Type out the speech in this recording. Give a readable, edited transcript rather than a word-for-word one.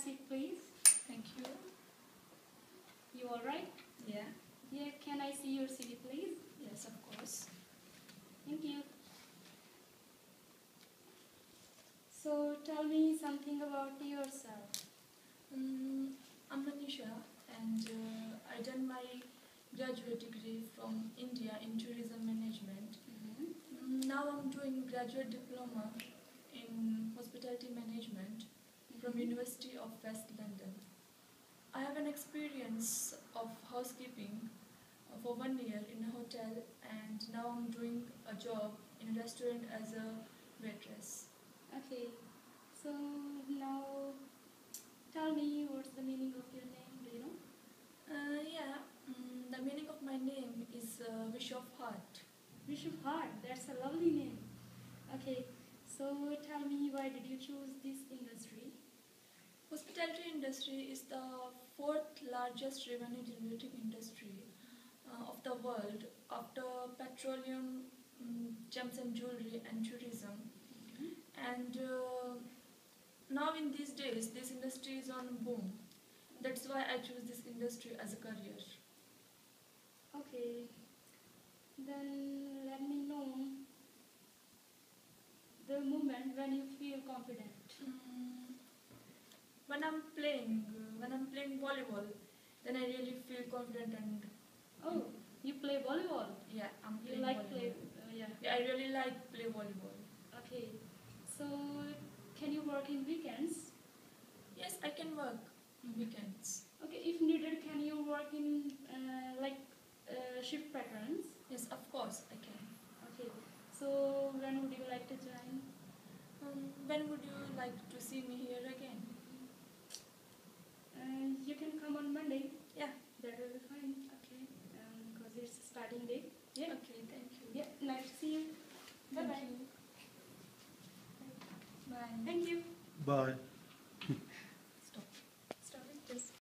seat, please? Thank you. You all right? Yeah. Yeah, can I see your CV, please? Yes, of course. Thank you. So, tell me something about yourself. I'm Manisha, and I done my graduate degree from India in tourism management. Now I'm doing graduate diploma in hospitality management from University of West London. I have an experience of housekeeping for 1 year in a hotel, and now I'm doing a job in a restaurant as a waitress. Okay, so now tell me what's the meaning of your name, do you know? The meaning of my name is Wish of Heart. Wish of Heart, that's a lovely name. Okay, so tell me why did you choose this industry? Hospitality industry is the 4th largest revenue generating industry of the world after petroleum, gems and jewelry and tourism. And now in these days, this industry is on boom. That's why I choose this industry as a career. Okay, then let me know the moment when you feel confident. When I'm playing volleyball, then I really feel confident and Oh, you play volleyball? yeah, I'm You playing like volleyball. yeah. Yeah, I really like play volleyball. Okay, so can you work in weekends? Yes, I can work on weekends. Okay, if needed, can you work in shift patterns? Yes, of course I can. Okay, so when would you like to join? When would you like to see me here again? You can come on Monday. Yeah. That will be fine. Okay, because it's starting day. Yeah. Okay, thank you. Yeah, nice to see you. Bye bye. Thank you. Bye. Thank you. Bye.